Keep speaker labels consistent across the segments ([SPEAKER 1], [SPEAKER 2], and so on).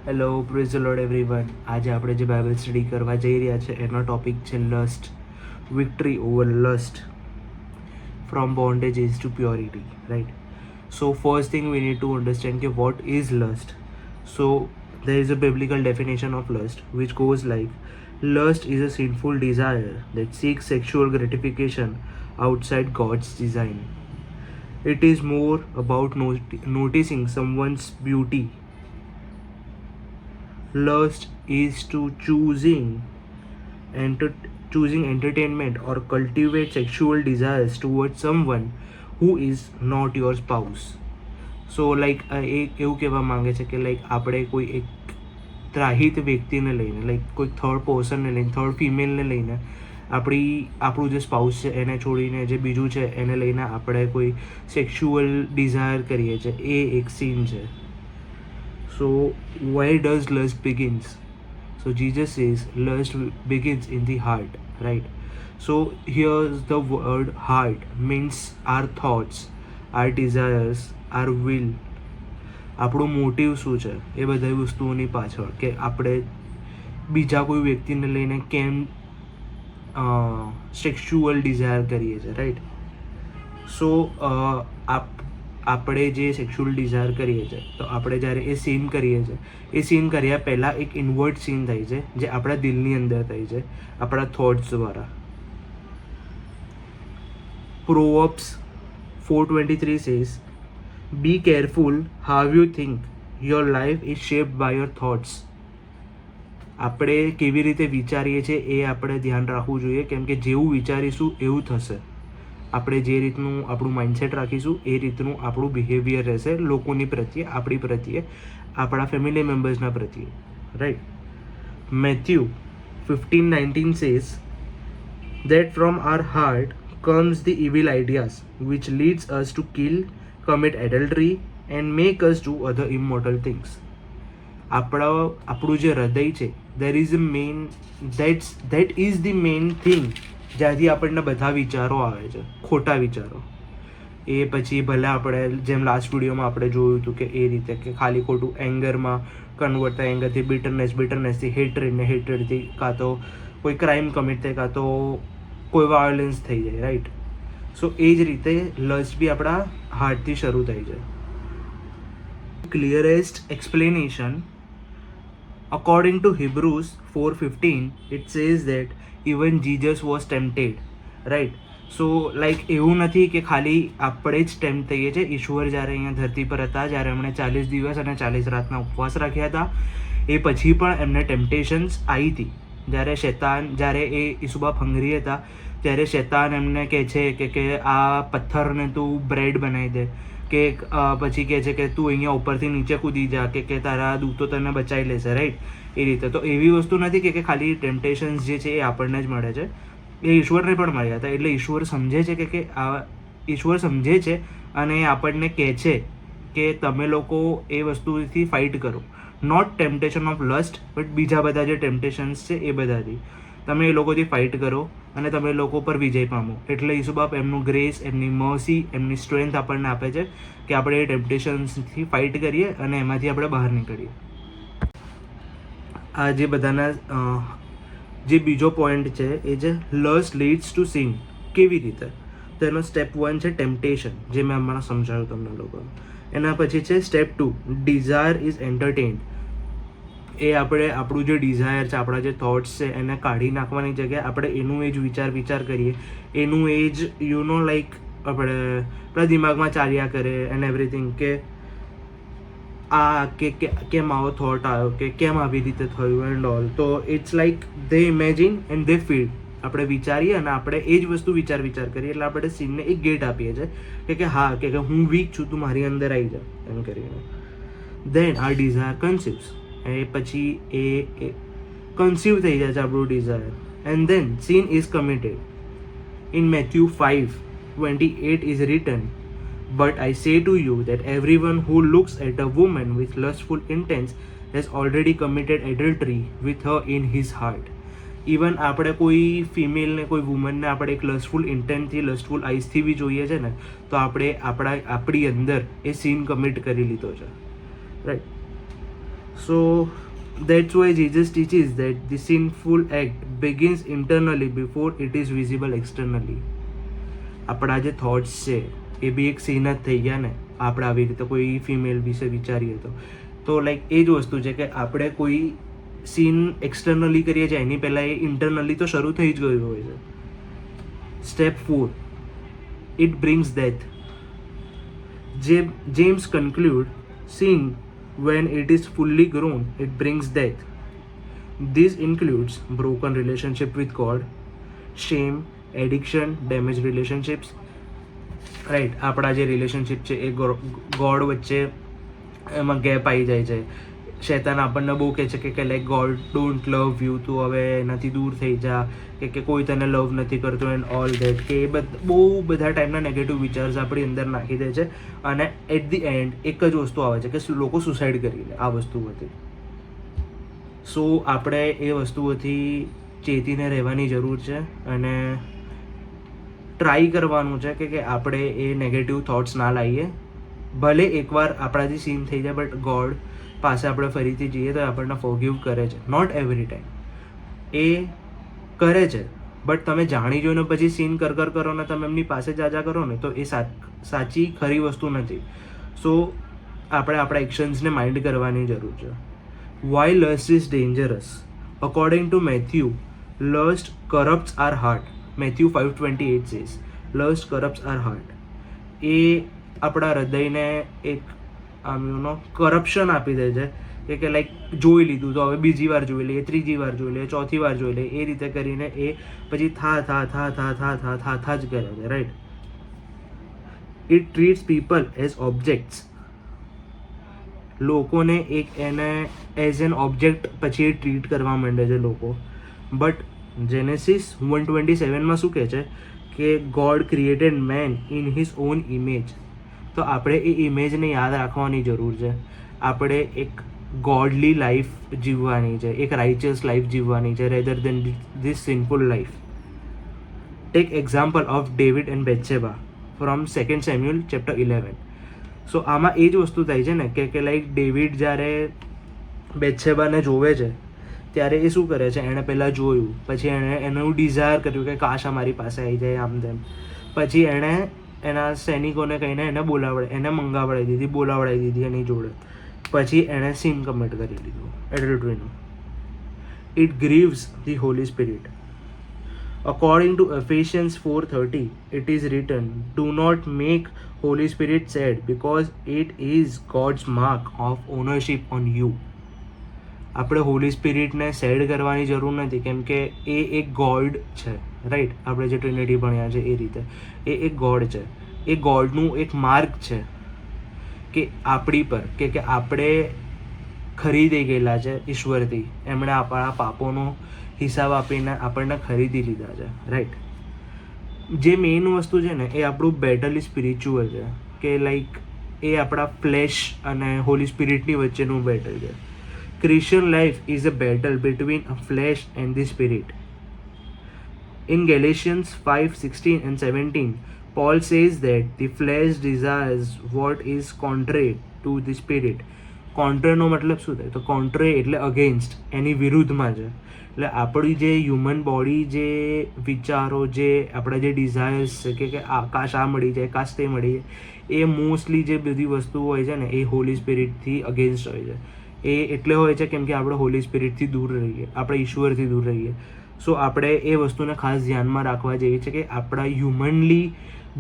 [SPEAKER 1] Hello, praise the lord everyone. આજે આપણે જે બાઇબલ સ્ટડી કરવા જઈ રહ્યા છે એનો ટોપિક છે lust, victory over lust, from bondages to purity, right? So first thing we need to understand કે what is lust. So there is a biblical definition of lust which goes like lust is a sinful desire that seeks sexual gratification outside God's design. It is more about noticing someone's beauty. Lust is to choosing entertainment or cultivate sexual desires towards someone who is not your spouse. So like એવું કહેવા માંગે છે કે like આપણે કોઈ એક ત્રાહિત વ્યક્તિને લઈને, લાઈક કોઈ થર્ડ પર્સનને લઈને, થર્ડ ફિમેલને લઈને આપણું જે સ્પાઉસ છે એને છોડીને જે બીજું છે એને લઈને આપણે કોઈ સેક્સ્યુઅલ ડિઝાયર કરીએ છીએ, એ એક સીન છે. So where does lust begins? So Jesus says lust begins in the heart, right? So here's the word heart means our thoughts, our desires, our will. આપણું મોટિવ શું છે એ બધી વસ્તુઓની પાછળ, કે આપણે બીજા કોઈ વ્યક્તિને લઈને કેમ સેક્સ્યુઅલ ડિઝાયર કરીએ છીએ, રાઈટ? સો આપણે જે સેક્સ્યુઅલ ડિઝાયર કરીએ છીએ તો આપણે જ્યારે એ સીન કરીએ છીએ, એ સીન કર્યા પહેલાં એક ઇનવર્ડ સીન થાય છે જે આપણા દિલની અંદર થાય છે, આપણા થોટ્સ દ્વારા. પ્રોવર્બ્સ 4:23 says, "Be careful how you think. Your life is shaped by your thoughts." આપણે કેવી રીતે વિચારીએ છીએ એ આપણે ધ્યાન રાખવું જોઈએ, કેમ કે જેવું વિચારીશું એવું થશે. આપણે જે રીતનું આપણું માઇન્ડસેટ રાખીશું એ રીતનું આપણું બિહેવિયર રહેશે લોકોની પ્રત્યે, આપણી પ્રત્યે, આપણા ફેમિલી મેમ્બર્સના પ્રત્યે, right? Matthew 15:19 says that from our heart comes the evil ideas which leads us to kill, commit adultery and make us do other immoral things. આપણું જે હૃદય છે, that is the main thing જ્યાંથી આપણને બધા વિચારો આવે છે, ખોટા વિચારો. એ પછી ભલે આપણે જેમ લાસ્ટ વિડીયોમાં આપણે જોયું હતું કે એ રીતે કે ખાલી ખોટું એંગરમાં કન્વર્ટ થાય, એંગરથી બિટરનેસથી હેટ્રેડથી કાં તો કોઈ ક્રાઇમ કમિટ થાય, કાં તો કોઈ વાયોલન્સ થઈ જાય, રાઈટ? સો એ જ રીતે લસ્ટ બી આપણા હાર્ટથી શરૂ થાય છે. ક્લિયરેસ્ટ explanation according to Hebrews 4:15 it says that even Jesus was tempted, right? So like એવું નથી કે ખાલી આપણે જ ટેમ્પ થઈએ છીએ. ઈશ્વર જ્યારે અહીંયા ધરતી પર હતા, જ્યારે એમણે 40 દિવસ અને 40 રાતના ઉપવાસ રાખ્યા હતા, એ પછી પણ એમને ટેમ્પટેશન્સ આવી હતી. જ્યારે એ ઈસુબાપ હંગરી હતા ત્યારે શૈતાન એમને કહે છે કે આ પથ્થરને તું બ્રેડ બનાવી દે, કે પછી કહે છે કે તું અહીંયા ઉપરથી નીચે કૂદી જા, કે તારા દૂતો તને બચાવી લેશે, રાઈટ? એ રીતે. તો એવી વસ્તુ નથી કે ખાલી ટેમ્પટેશન્સ જે છે એ આપણને જ મળે છે, એ ઈશ્વરને પણ મળ્યા હતા. એટલે ઈશ્વર સમજે છે કે ઈશ્વર સમજે છે અને આપણને કહે છે કે તમે લોકો એ વસ્તુથી ફાઇટ કરો. Not temptation of lust, but બીજા બધા જે ટેમ્પટેશન્સ છે એ બધાથી તમે એ લોકોથી ફાઇટ કરો અને તમે લોકો પર વિજય પામો. એટલે ઈસુબાપ એમનું ગ્રેસ, એમની મર્સી, એમની સ્ટ્રેન્થ આપણને આપે છે કે આપણે એ ટેમ્પટેશન્સથી ફાઇટ કરીએ અને એમાંથી આપણે બહાર નીકળીએ. આ જે બધાના જે બીજો પોઈન્ટ છે એ છે લસ્ટ લીડ્સ ટુ સિન. કેવી રીતે? તો એનો સ્ટેપ 1 છે ટેમ્પટેશન, જે મેં હમણાં સમજાવ્યું તમને લોકોને. એના પછી છે સ્ટેપ 2, ડિઝાયર ઇઝ એન્ટરટેન્ડ. એ આપણે આપણું જે ડિઝાયર છે, આપણા જે થોટ્સ છે એને કાઢી નાખવાની જગ્યાએ આપણે એનું એ જ વિચાર કરીએ, એનું એ જ લાઈક આપણા દિમાગમાં ચાલ્યા કરે એન્ડ એવરીથિંગ, કે કે કેમ આવો થોટ આવ્યો, કે કેમ આવી રીતે થયું એન્ડ ઓલ. તો it's like they imagine and they feel. આપણે વિચારીએ અને આપણે એ જ વસ્તુ વિચાર કરીએ, એટલે આપણે સીનને એક ગેટ આપીએ છીએ કે હા, કે હું વીક છું, તું મારી અંદર આવી જા એમ કરીને. દેન આર ડિઝાયર કન્સીવ્સ. એ પછી એ કન્સીવ થઈ જાય છે આપણું desire, and then sin is committed. In Matthew 5:28 is written, "But I say to you that everyone who looks at a woman with lustful intents has already committed adultery with her in his heart." Even આપણે કોઈ ફિમેલને, કોઈ વુમનને આપણે એક લસ્ટફુલ ઇન્ટેન્ટથી, લસ્ટફુલ આઈસથી બી જોઈએ છે ને, તો આપણે આપણી અંદર એ સીન કમિટ કરી લીધો છે, right? So that's why Jesus teaches that the sinful act begins internally before it is visible externally. આપણા જે થોટ્સ છે એ બી એક સીન જ થઈ ગયા ને. આપણે આવી રીતે કોઈ ફિમેલ વિશે વિચારીએ તો લાઈક એ જ વસ્તુ છે કે આપણે કોઈ સીન એક્સટર્નલી કરીએ છીએ એની પહેલાં એ ઇન્ટરનલી તો શરૂ થઈ જ ગયું હોય છે. Step 4, it brings death. James conclude, sin when it is fully grown, it brings death. This includes broken relationship with God, shame, addiction, damaged relationships. Right, આપણા જે રિલેશનશિપ છે એ ગોડ વચ્ચે એમાં ગેપ આવી જાય છે. શેતાન આપણને બહુ કહે છે કે like God don't love you, તું હવે એનાથી દૂર થઈ જા, કે કોઈ તને લવ નથી કરતો એન્ડ ઓલ ધેટ, કે એ બહુ બધા ટાઈપના નેગેટિવ વિચાર્સ આપણી અંદર નાખી દે છે. અને એટ ધી એન્ડ એક જ વસ્તુ આવે છે કે લોકો સુસાઇડ કરી લે આ વસ્તુઓથી. સો આપણે એ વસ્તુઓથી ચેતીને રહેવાની જરૂર છે અને ટ્રાય કરવાનું છે કે આપણે એ નેગેટિવ થોટ્સ ના લાવીએ. ભલે એકવાર આપણાથી સીન થઈ જાય, બટ ગોડ પાસે આપણે ફરીથી જઈએ તો આપણને ફોરગીવ કરે છે. નોટ એવરી ટાઈમ એ કરે છે, બટ તમે જાણી જોઈને પછી સીન કરો ને તમે એમની પાસે જાજા કરો ને તો એ સાચી ખરી વસ્તુ નથી. સો આપણે આપણા એક્શન્સને માઇન્ડ કરવાની જરૂર છે. Why lust is dangerous? According to Matthew, lust corrupts our heart. Matthew 5:28 says, lust corrupts our heart. એ આપણા હૃદયને એક કરપ્શન આપી દે છે કે લાઈક જોઈ લીધું તો હવે બીજી વાર જોઈ લઈએ, ત્રીજી વાર જોઈ લઈએ, ચોથી વાર જોઈ લઈએ, એ રીતે કરીને એ પછી થા જ કરે છે. Right. It treats people as objects. લોકોને એને એઝ એન ઓબ્જેક્ટ પછી એ ટ્રીટ કરવા માંડે છે લોકો. બટ જેનેસિસ 1:27 શું કહે છે કે God created man in his own image. તો આપણે એ ઇમેજને યાદ રાખવાની જરૂર છે. આપણે એક ગોડલી લાઈફ જીવવાની છે, એક રાઇચિયસ લાઈફ જીવવાની છે, rather than this sinful life. Take example of David and Bathsheba from 2 Samuel chapter 11. So આમાં એ જ વસ્તુ થાય છે ને કે લાઈક ડેવિડ જ્યારે બેથશેબાને જોવે છે ત્યારે એ શું કરે છે, એણે પહેલાં જોયું, પછી એણે એનું ડિઝાયર કર્યું કે કાશ અમારી પાસે આવી જાય આમ તેમ. પછી એણે એના સૈનિકોને કહીને એને મંગાવડાવી દીધી એની જોડે. પછી એણે સિન કમિટ કરી લીધું, એડલ્ટરીનું. It grieves the Holy Spirit. According to Ephesians 4:30, it is written, do not make Holy Spirit sad because it is God's mark of ownership on you. આપણે હોલી સ્પિરિટને સેડ કરવાની જરૂર નથી, કેમ કે એ એક ગોડ છે. રાઈટ, આપણે જે ટ્રિનિટી ભણ્યા છે એ રીતે એ એક ગોડ છે. એ ગોડનું એક માર્ક છે કે આપણી પર કે આપણે ખરીદી ગયેલા છે ઈશ્વરથી. એમણે આપણા પાપોનો હિસાબ આપીને આપણને ખરીદી લીધા છે. રાઈટ. જે મેઇન વસ્તુ છે ને એ આપણું બેટલ સ્પિરિચ્યુઅલ છે, કે લાઈક એ આપણા ફ્લેશ અને હોલી સ્પિરિટની વચ્ચેનું બેટલ છે. Christian life is a battle between a flesh and the spirit. In Galatians 5:16 and 17, Paul says that the flesh desires what is contrary to the spirit. Contrary નો મતલબ શું થાય? તો contrary એટલે against, એની વિરુદ્ધમાં છે. એટલે આપણી જે હ્યુમન બોડી, જે વિચારો, જે આપણા જે ડિઝાયર્સ છે કે કાશ આ મળી જાય, કાશ તે મળી જાય, એ મોસ્ટલી જે બધી વસ્તુઓ હોય છે ને એ હોલી સ્પિરિટથી અગેન્સ્ટ હોય છે. એ એટલે હોય છે કેમ કે આપણે હોલી સ્પિરિટથી દૂર રહીએ, આપણે ઈશ્વરથી દૂર રહીએ. સો આપણે એ વસ્તુને ખાસ ધ્યાનમાં રાખવા જેવી છે કે આપણા હ્યુમનલી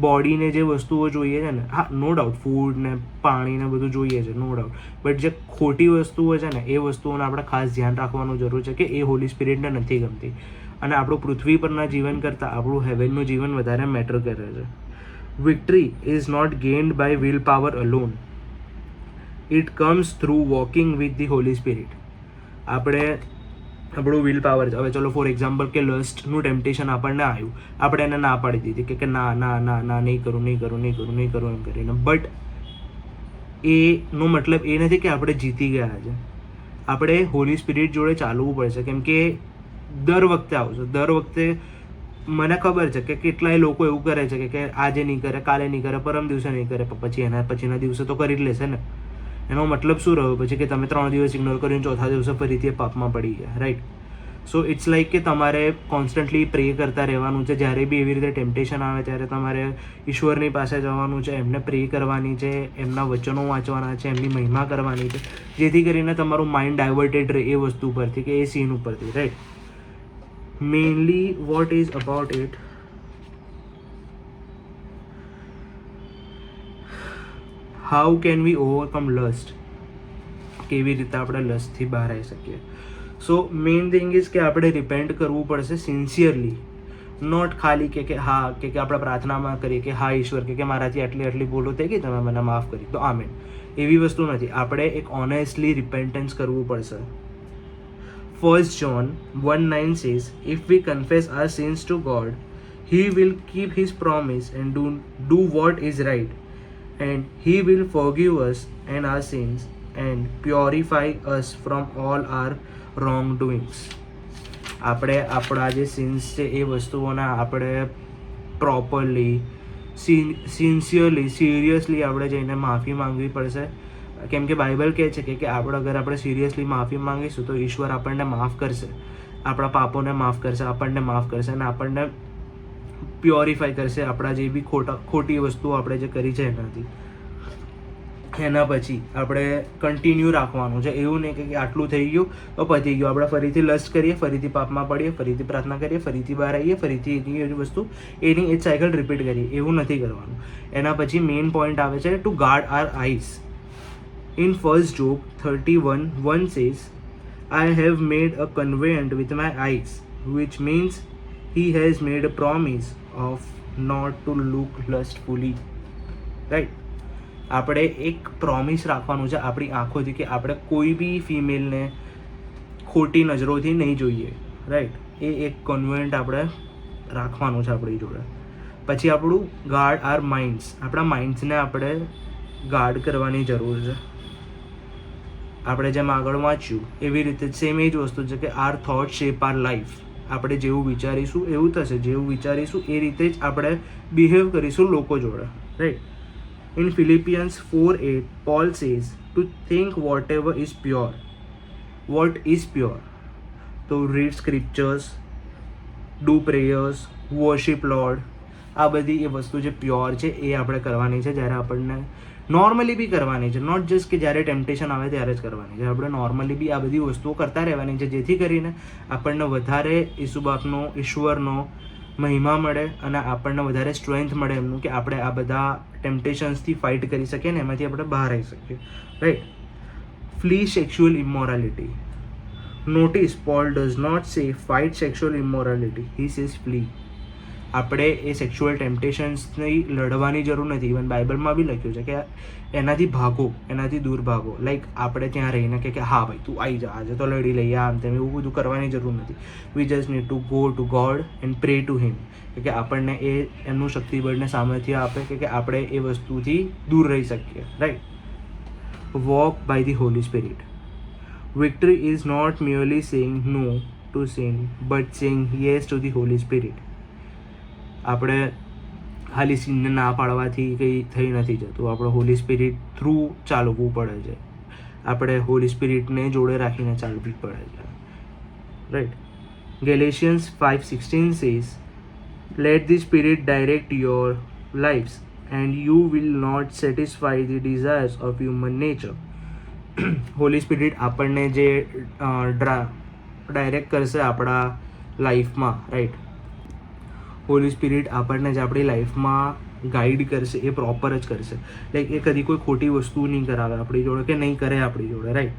[SPEAKER 1] બોડીને જે વસ્તુઓ જોઈએ છે ને, હા નો ડાઉટ ફૂડ ને પાણી ને બધું જોઈએ છે, નો ડાઉટ, બટ જે ખોટી વસ્તુઓ છે ને એ વસ્તુઓને આપણે ખાસ ધ્યાન રાખવાનું જરૂર છે કે એ હોલી સ્પિરિટને નથી ગમતી. અને આપણું પૃથ્વી પરના જીવન કરતાં આપણું હેવનનું જીવન વધારે મેટર કરે છે. Victory is not gained by will power alone. It comes through walking with the Holy Spirit. આપણે આપણું વિલ પાવર છે. હવે ચલો ફોર એક્ઝામ્પલ કે લસ્ટનું ટેમ્પટેશન આપણને આવ્યું, આપણે એને ના પાડી દીધી કે ના નહીં કરું એમ કરીને. બટ એનો મતલબ એ નથી કે આપણે જીતી ગયા છે. આપણે હોલી સ્પિરિટ જોડે ચાલવું પડશે, કેમ કે દર વખતે આવશે. દર વખતે મને ખબર છે કે કેટલાય લોકો એવું કરે છે કે આજે નહીં કરે, કાલે નહીં કરે, પરમ દિવસે નહીં કરે, પછી એના પછીના દિવસે તો કરી જ લેશે ને. એનો મતલબ શું રહ્યો પછી કે તમે 3 દિવસ ઇગ્નોર કરીને ચોથા દિવસે ફરીથી એ પાપમાં પડી ગયા, રાઈટ? સો ઇટ્સ લાઈક કે તમારે કોન્સ્ટન્ટલી પ્રે કરતા રહેવાનું છે. જ્યારે બી એવી રીતે ટેમ્પટેશન આવે ત્યારે તમારે ઈશ્વરની પાસે જવાનું છે, એમને પ્રે કરવાની છે, એમના વચનો વાંચવાના છે, એમની મહિમા કરવાની છે, જેથી કરીને તમારું માઇન્ડ ડાયવર્ટેડ રહે એ વસ્તુ પરથી કે એ સીન ઉપરથી, right? Mainly what is about it, how can we overcome last, કેવી રીતે આપણે લસ્ટથી બહાર આવી શકીએ. સો મેઇન થિંગ ઇઝ કે આપણે રિપેન્ટ કરવું પડશે સિન્સિયરલી, નોટ ખાલી કે હા કે આપણે પ્રાર્થનામાં કરીએ કે હા ઈશ્વર કે મારાથી આટલી ભૂલો થઈ ગઈ, તમે મને માફ કરી તો આમેન. એવી વસ્તુ નથી. આપણે એક ઓનેસ્ટલી રિપેન્ટન્સ કરવું પડશે. 1 John 1:9 says, if we confess our sins to God, He will keep His promise and do what is right, and He will forgive us and our sins and purify us from all our wrongdoings. આપણે આપણા જે since છે એ વસ્તુઓના આપણે properly sincerely seriously આપણે જઈને માફી માંગવી પડશે. કેમ કે બાઇબલ કહે છે કે અગર આપણે સિરિયસલી માફી માંગીશું તો ઈશ્વર આપણને માફ કરશે, આપણા પાપોને માફ કરશે, આપણને માફ કરશે અને આપણને પ્યોરિફાઈ કરશે આપણા જે બી ખોટી વસ્તુઓ આપણે જે કરી છે એનાથી. એના પછી આપણે કન્ટિન્યુ રાખવાનું છે. એવું નહીં કે આટલું થઈ ગયું તો પતી ગયું, આપણે ફરીથી લસ્ટ કરીએ, ફરીથી પાપમાં પડીએ, ફરીથી પ્રાર્થના કરીએ, ફરીથી બહાર આવીએ, ફરીથી એની એ વસ્તુ એની એ સાયકલ રિપીટ કરીએ. એવું નથી કરવાનું. એના પછી મેઇન પોઈન્ટ આવે છે to guard our eyes. In 1 Job 31:1 says, I have made a covenant with my eyes, which means he has made a promise of not to look lustfully. Right? આપણે એક પ્રોમિસ રાખવાનું છે આપણી આંખોથી કે આપણે કોઈ બી ફિમેલને ખોટી નજરોથી નહીં જોઈએ, રાઈટ? એ એક કોન્વેન્ટ આપણે રાખવાનું છે આપણી જોડે. પછી આપણું ગાર્ડ આર માઇન્ડ્સ, આપણા માઇન્ડ્સને આપણે ગાર્ડ કરવાની જરૂર છે. આપણે જેમ આગળ વાંચ્યું એવી રીતે સેમ એ જ વસ્તુ છે કે our thought shape our life. આપણે જેવું વિચારીશું એવું થશે, જેવું વિચારીશું એ રીતે જ આપણે બિહેવ કરીશું લોકો જોડે, right? In Philippians 4:8, Paul says to think whatever is pure. What is pure? To read scriptures, do prayers, worship Lord. આ બધી એ વસ્તુ જે પ્યોર છે એ આપણે કરવાની છે જ્યારે આપણને નોર્મલી બી કરવાની છે, નોટ જસ્ટ કે જ્યારે ટેમ્પટેશન આવે ત્યારે જ કરવાની છે. આપણે નોર્મલી બી આ બધી વસ્તુઓ કરતા રહેવાની છે, જેથી કરીને આપણને વધારે ઈસુબાપનો ઈશ્વરનો મહિમા મળે અને આપણને વધારે સ્ટ્રેન્થ મળે એમનું કે આપણે આ બધા ટેમ્પટેશન્સથી ફાઇટ કરી શકીએ ને એમાંથી આપણે બહાર આવી શકીએ, right? Flee sexual immorality. Notice, Paul does not say fight sexual immorality, he says flee. આપણે એ સેક્સ્યુઅલ ટેમ્પટેશન્સથી લડવાની જરૂર નથી. ઇવન બાઇબલમાં બી લખ્યું છે કે એનાથી ભાગો, એનાથી દૂર ભાગો. લાઈક આપણે ત્યાં રહીને કે હા ભાઈ તું આવી જા, આજે તો લડી લઈએ, આમ તેમ એવું બધું કરવાની જરૂર નથી. We just need to go to God and pre to him, કે આપણને એ એમનું શક્તિબળને સામર્થ્ય આપે કે આપણે એ વસ્તુથી દૂર રહી શકીએ, right? Walk by the Holy Spirit. Victory is not merely saying no to sin, but saying yes to the Holy Spirit. આપણે ખાલી સીનને ના પાડવાથી કંઈ થઈ નથી જતું. આપણે હોલી સ્પિરિટ થ્રુ ચાલવું પડે છે. આપણે હોલી સ્પિરિટને જોડે રાખીને ચાલવી પડે છે, right? Galatians 5:16 says, let the Spirit direct your lives and you will not satisfy the desires of human nature. Holi spirit આપણને જે ડાયરેક્ટ કરશે આપણા લાઈફમાં, રાઈટ? હોલી સ્પિરિટ આપણને જ આપણી લાઈફમાં ગાઈડ કરશે, એ પ્રોપર જ કરશે. લાઈક એ કદી કોઈ ખોટી વસ્તુ નહીં કરાવે આપણી જોડે કે નહીં કરે આપણી જોડે, રાઈટ?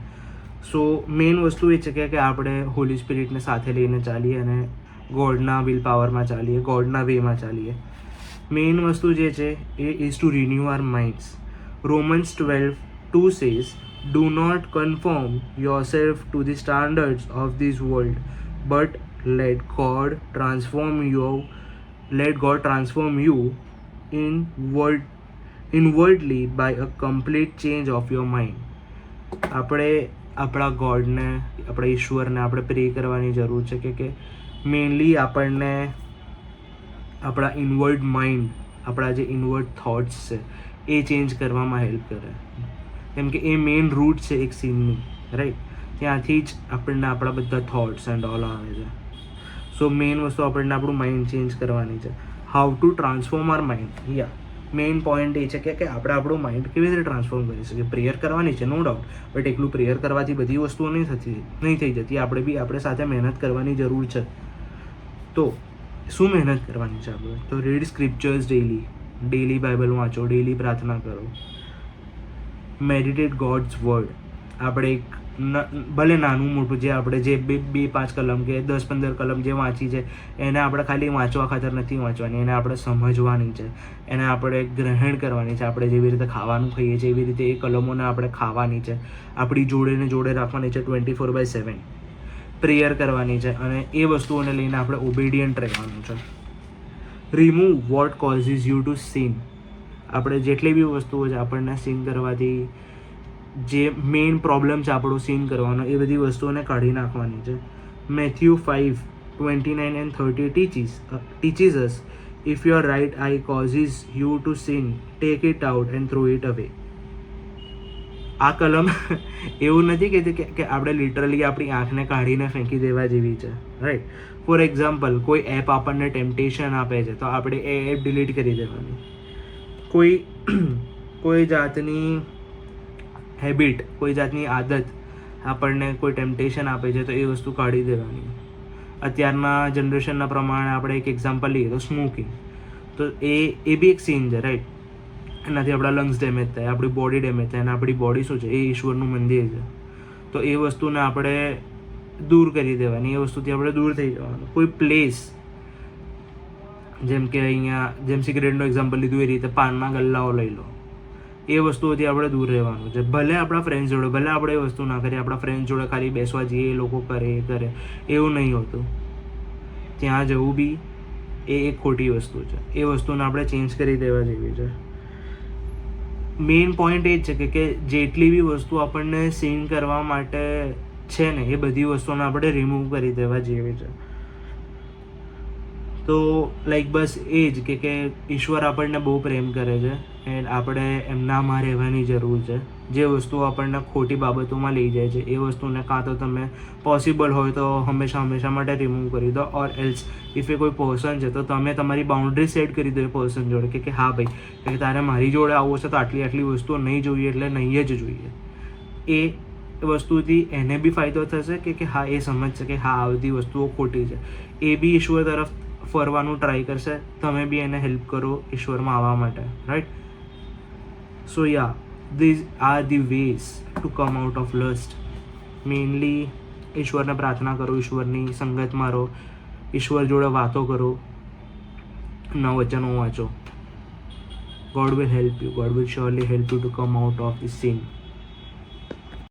[SPEAKER 1] સો મેઇન વસ્તુ એ છે કે આપણે હોલી સ્પિરિટને સાથે લઈને ચાલીએ અને ગોડના વિલ પાવરમાં ચાલીએ, ગોડના વેમાં ચાલીએ. મેઇન વસ્તુ જે છે એ is to renew our minds. Romans 12:2 says, do not conform yourself to the standards of this world, but let God transform you inwardly by a complete change of your mind. આપણે આપણા ગોડને, આપણા ઈશ્વરને આપણે પ્રે કરવાની જરૂર છે કે મેઇનલી આપણને આપણા ઇનવર્ડ માઇન્ડ, આપણા જે ઇનવર્ડ થોટ્સ છે એ ચેન્જ કરવામાં હેલ્પ કરે. કેમ કે એ મેઇન રૂટ છે એક સીનની, રાઈટ. ત્યાંથી જ આપણને આપણા બધા થોટ્સ એન્ડ ઓલ આવે છે. સો મેઇન વસ્તુ આપણને આપણું માઇન્ડ ચેન્જ કરવાની છે. How to transform our mind. Main point એ છે કે આપણે આપણું માઇન્ડ કેવી રીતે ટ્રાન્સફોર્મ કરી શકીએ. પ્રેયર કરવાની છે, નો ડાઉટ, બટ એકલું પ્રેયર કરવાથી બધી વસ્તુઓ નહીં થઈ જતી. આપણે સાથે મહેનત કરવાની જરૂર છે. તો શું મહેનત કરવાની છે આપણે? તો રીડ સ્ક્રિપ્ચર્સ ડેલી બાઇબલ વાંચો, ડેલી પ્રાર્થના કરો, મેડિટેટ ગોડ્સ વર્ડ. આપણે એક ભલે નાનું મોટું જે 2-5 કલમ કે 10-15 કલમ જે વાંચી છે એને આપણે ખાલી વાંચવા ખાતર નથી વાંચવાની, એને આપણે સમજવાની છે, એને આપણે ગ્રહણ કરવાની છે. આપણે જેવી રીતે ખાવાનું ખાઈએ છીએ એવી રીતે એ કલમોને આપણે ખાવાની છે, આપણી જોડે રાખવાની છે 24/7. પ્રેયર કરવાની છે અને એ વસ્તુઓને લઈને આપણે ઓબેડિયન્ટ રહેવાનું છે. Remove what causes you to sin. આપણે જેટલી બી વસ્તુઓ છે આપણને સિન કરવાથી જે મેઇન પ્રોબ્લેમ છે આપણો સિન કરવાનો, એ બધી વસ્તુઓને કાઢી નાખવાની છે. Matthew 5:29-30 teaches us, if your right eye causes you to sin, take it out and throw it away. આ કલમ એવું નથી કહેતી કે આપણે લિટરલી આપણી આંખને કાઢીને ફેંકી દેવા જેવી છે, રાઈટ. ફોર એક્ઝામ્પલ, કોઈ એપ આપણને ટેમ્પટેશન આપે છે તો આપણે એ એપ ડિલીટ કરી દેવાની. કોઈ જાતની હેબિટ, કોઈ જાતની આદત આપણને કોઈ ટેમ્પટેશન આપે છે તો એ વસ્તુ કાઢી દેવાની. અત્યારના જનરેશનના પ્રમાણે આપણે એક એક્ઝામ્પલ લઈએ તો સ્મોકિંગ, તો એ બી એક સીન છે, રાઈટ. એનાથી આપણા લંગ્સ ડેમેજ થાય, આપણી બોડી ડેમેજ થાય, અને આપણી બોડી શું છે, એ ઈશ્વરનું મંદિર છે. તો એ વસ્તુને આપણે દૂર કરી દેવાની, એ વસ્તુથી આપણે દૂર થઈ જવાનું. કોઈ પ્લેસ, જેમ કે અહીંયા જેમ સિગરેટનું એક્ઝામ્પલ લીધું એ રીતે પાનના ગલ્લાઓ લઈ લો, એ વસ્તુઓથી આપણે દૂર રહેવાનું છે. ભલે આપણા ફ્રેન્ડ્સ જોડે, ભલે આપણે એ વસ્તુ ના કરીએ, આપણા ફ્રેન્ડ્સ જોડે ખાલી બેસવા જઈએ, એ લોકો કરે, એવું નહીં હોતું. ત્યાં જવું બી એ એક ખોટી વસ્તુ છે. એ વસ્તુને આપણે ચેન્જ કરી દેવા જેવી છે. મેઇન પોઈન્ટ એ જ છે કે જેટલી બી વસ્તુ આપણને સીન કરવા માટે છે ને, એ બધી વસ્તુઓને આપણે રિમૂવ કરી દેવા જેવી છે. તો બસ એ જ કે ઈશ્વર આપણને બહુ પ્રેમ કરે છે એન્ડ આપણે એમનામાં રહેવાની જરૂર છે. જે વસ્તુઓ આપણને ખોટી બાબતોમાં લઈ જાય છે એ વસ્તુને કાં તો તમે પોસિબલ હોય તો હંમેશા માટે રિમૂવ કરી દો, ઓર એલ્સ ઇફ એ કોઈ પર્સન છે તો તમે તમારી બાઉન્ડ્રી સેટ કરી દો એ પર્સન જોડે કે હા ભાઈ, કે તારે મારી જોડે આવવું છે તો આટલી વસ્તુઓ નહીં જોઈએ એટલે નહીં જ જોઈએ. એ વસ્તુથી એને બી ફાયદો થશે કે હા, એ સમજશે કે હા, આ બધી વસ્તુઓ ખોટી છે. એ બી ઈશ્વર તરફ ફરવાનું ટ્રાય કરશે, તમે બી એને હેલ્પ કરો ઈશ્વરમાં આવવા માટે, right. So these are the ways to come out of lust. Mainly ઈશ્વરને પ્રાર્થના કરો, ઈશ્વરની સંગતમાં રહો, ઈશ્વર જોડે વાતો કરો, ના વચનો વાંચો. God will help you. God will surely help you to come out of this sin.